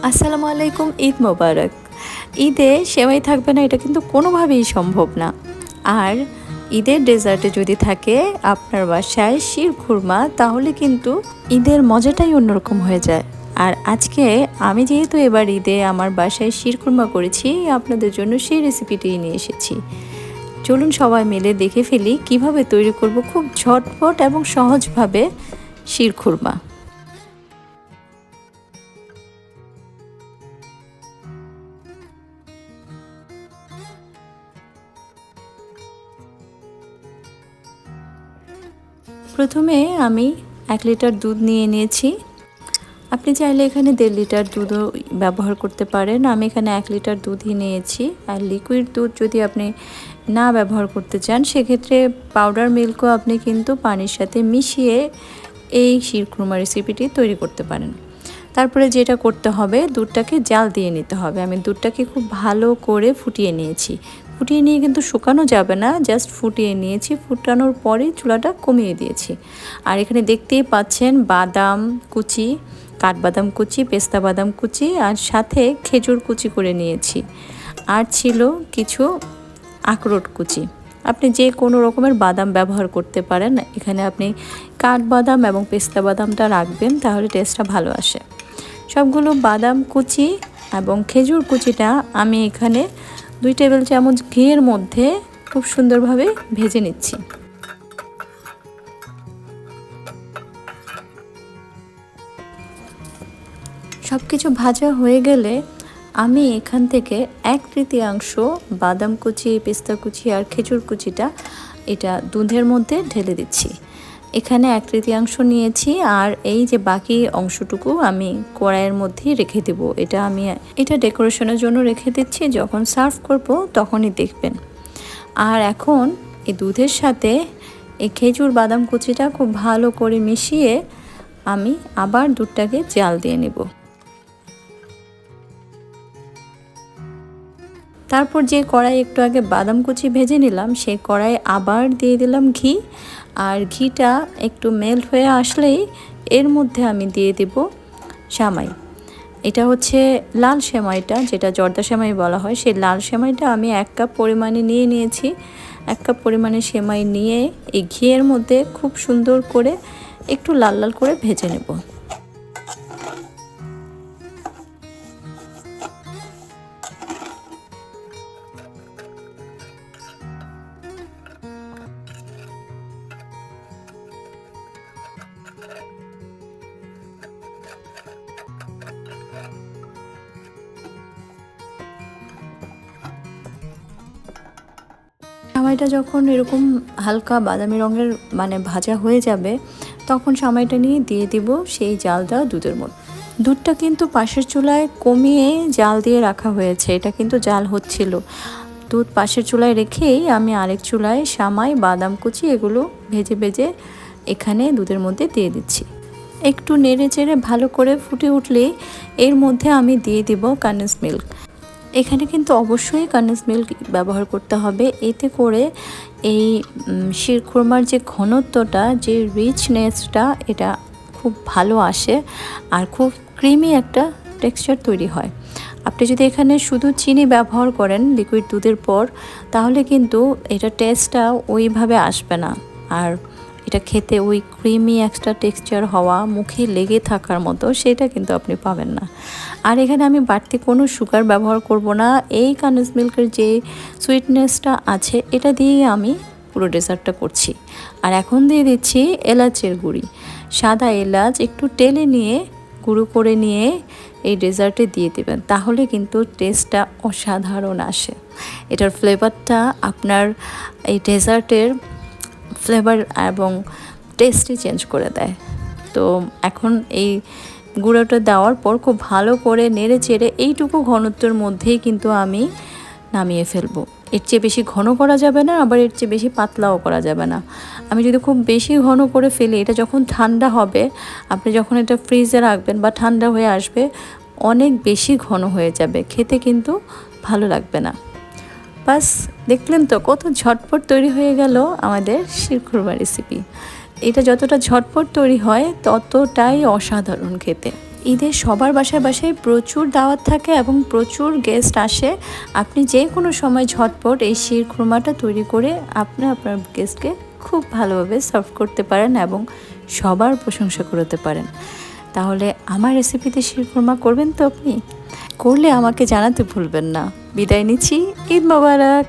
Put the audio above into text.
আসসালামু আলাইকুম, ঈদ মোবারক। ঈদে সেমাই থাকবে না এটা কিন্তু কোনোভাবেই সম্ভব না। আর ঈদের ডেজার্টে যদি থাকে আপনার বাসায় শিরখুরমা, তাহলে কিন্তু ঈদের মজাটাই অন্যরকম হয়ে যায়। আর আজকে আমি যেহেতু এবার ঈদে আমার বাসায় শিরখুরমা করেছি, আপনাদের জন্য সেই রেসিপিটি নিয়ে এসেছি। চলুন সবাই মিলে দেখে ফেলি কিভাবে তৈরি করব খুব ঝটপট এবং সহজভাবে শিরখুরমা। প্রথমে আমি 1 লিটার দুধ নিয়ে নিয়েছি। আপনি চাইলে এখানে 1.5 লিটার দুধও ব্যবহার করতে পারেন। আমি এখানে 1 লিটার দুধই নিয়েছি। আর লিকুইড দুধ যদি আপনি না ব্যবহার করতে চান, সেক্ষেত্রে পাউডার মিল্কও আপনি কিন্তু পানির সাথে মিশিয়ে এই শিরখুরমা রেসিপিটি তৈরি করতে পারেন। তারপরে যেটা করতে হবে, দুধটাকে জাল দিয়ে নিতে হবে। আমি দুধটাকে খুব ভালো করে ফুটিয়ে নিয়েছি। ফুটিয়ে নিয়ে কিন্তু শুকানো যাবে না, জাস্ট ফুটিয়ে নিয়েছি। ফুটানোর পরে চুলাটা কমিয়ে দিয়েছি। আর এখানে দেখতেই পাচ্ছেন বাদাম কুচি, কাঠবাদাম কুচি, পেস্তা বাদাম কুচি আর সাথে খেজুর কুচি করে নিয়েছি। আর ছিল কিছু আখরোট কুচি। আপনি যে কোনো রকমের বাদাম ব্যবহার করতে পারেন। এখানে আপনি কাঠবাদাম এবং পেস্তা বাদামটা রাখবেন, তাহলে টেস্টটা ভালো আসে। সবগুলো বাদাম কুচি এবং খেজুর কুচিটা আমি এখানে 2 টেবিল চামচ ঘিয়ের মধ্যে খুব সুন্দরভাবে ভেজে নিচ্ছি। সব কিছু ভাজা হয়ে গেলে আমি এখান থেকে 1/3 বাদাম কুচি, পেস্তা কুচি আর খেজুর কুচিটা এটা দুধের মধ্যে ঢেলে দিচ্ছি। এখানে 1/3 নিয়েছি আর এই যে বাকি অংশটুকু আমি কড়াইয়ের মধ্যেই রেখে দেব। এটা ডেকোরেশনের জন্য রেখে দিচ্ছি, যখন সার্ভ করব তখনই দেখবেন। আর এখন এই দুধের সাথে এই খেজুর বাদাম কুচিটা খুব ভালো করে মিশিয়ে আমি আবার দুধটাকে জাল দিয়ে নেব। তারপর যে কড়াই একটু আগে বাদাম কুচি ভেজে নিলাম, সেই কড়াই আবার দিয়ে দিলাম ঘি। আর ঘিটা একটু মেল্ট হয়ে আসলেই এর মধ্যে আমি দিয়ে দেব সেমাই। এটা হচ্ছে লাল সেমাইটা, যেটা জর্দা সেমাই বলা হয়। সেই লাল সেমাইটা আমি 1 কাপ পরিমাণে নিয়ে নিয়েছি। 1 কাপ পরিমাণে সেমাই নিয়ে এই ঘিয়ের মধ্যে খুব সুন্দর করে একটু লাল লাল করে ভেজে নেব। সেমাইটা যখন এরকম হালকা বাদামি রঙের ভাজা হয়ে যাবে, তখন সেমাইটা নিয়ে দিয়ে দিব সেই জাল দেওয়া দুধের মধ্যে। দুধটা কিন্তু পাশের চুলায় কমিয়ে জাল দিয়ে রাখা হয়েছে, এটা কিন্তু জাল হচ্ছিল। দুধ পাশের চুলায় রেখেই আমি আরেক চুলায় সেমাই, বাদাম কুচি এগুলো ভেজে ভেজে এখানে দুধের মধ্যে দিয়ে দিচ্ছি। একটু নেড়ে চেড়ে ভালো করে ফুটে উঠলে এর মধ্যে আমি দিয়ে দিব কনডেন্স মিল্ক। এখানে কিন্তু অবশ্যই কনডেন্স মিল্ক ব্যবহার করতে হবে, এতে করে এই শিরখুরমার যে ঘনত্বটা, যে রিচনেসটা, এটা খুব ভালো আসে আর খুব ক্রিমি একটা টেক্সচার তৈরি হয়। আপনি যদি এখানে শুধু চিনি ব্যবহার করেন লিকুইড দুধের পর, তাহলে কিন্তু এটা টেস্টটা ওইভাবে আসবে না। আর এটা খেতে ওই ক্রিমি একটা টেক্সচার হওয়া, মুখে লেগে থাকার মতো, সেটা কিন্তু আপনি পাবেন না। আর এখানে আমি বাড়তি কোনো সুগার ব্যবহার করব না। এই কনডেন্স মিল্কের যে সুইটনেসটা আছে, এটা দিয়েই আমি পুরো ডেজার্টটা করছি। আর এখন দিয়ে দিচ্ছি এলাচের গুঁড়ি। সাদা এলাচ একটু টেলে নিয়ে গুঁড়ো করে নিয়ে এই ডেজার্টে দিয়ে দেবেন, তাহলে কিন্তু টেস্টটা অসাধারণ আসে। এটার ফ্লেভারটা আপনার এই ডেজার্টের ফ্লেভার এবং টেস্টই চেঞ্জ করে দেয়। তো এখন এই গুঁড়োটা দেওয়ার পর খুব ভালো করে নেড়ে চেড়ে এইটুকু ঘনত্বের মধ্যেই কিন্তু আমি নামিয়ে ফেলবো। এর চেয়ে বেশি ঘন করা যাবে না, আবার এর চেয়ে বেশি পাতলাও করা যাবে না। আমি যদি খুব বেশি ঘন করে ফেলি, এটা যখন ঠান্ডা হবে, আপনি যখন এটা ফ্রিজে রাখবেন বা ঠান্ডা হয়ে আসবে, অনেক বেশি ঘন হয়ে যাবে, খেতে কিন্তু ভালো লাগবে না। বাস, দেখলেন তো কত ঝটপট তৈরি হয়ে গেল আমাদের শিরখুরমা রেসিপি। এটা যতটা ঝটপট তৈরি হয় ততটাই অসাধারণ খেতে। ঈদে সবার বাসায় বাসায় প্রচুর দাওয়াত থাকে এবং প্রচুর গেস্ট আসে। আপনি যে কোনো সময় ঝটপট এই শিরখুরমাটা তৈরি করে আপনি আপনার গেস্টকে খুব ভালোভাবে সার্ভ করতে পারেন এবং সবার প্রশংসা করতে পারেন। তাহলে আমার রেসিপিতে শিরখুরমা করবেন তো আপনি? করলে আমাকে জানাতে ভুলবেন না। বিদায় নিচ্ছি। ঈদ মোবারক।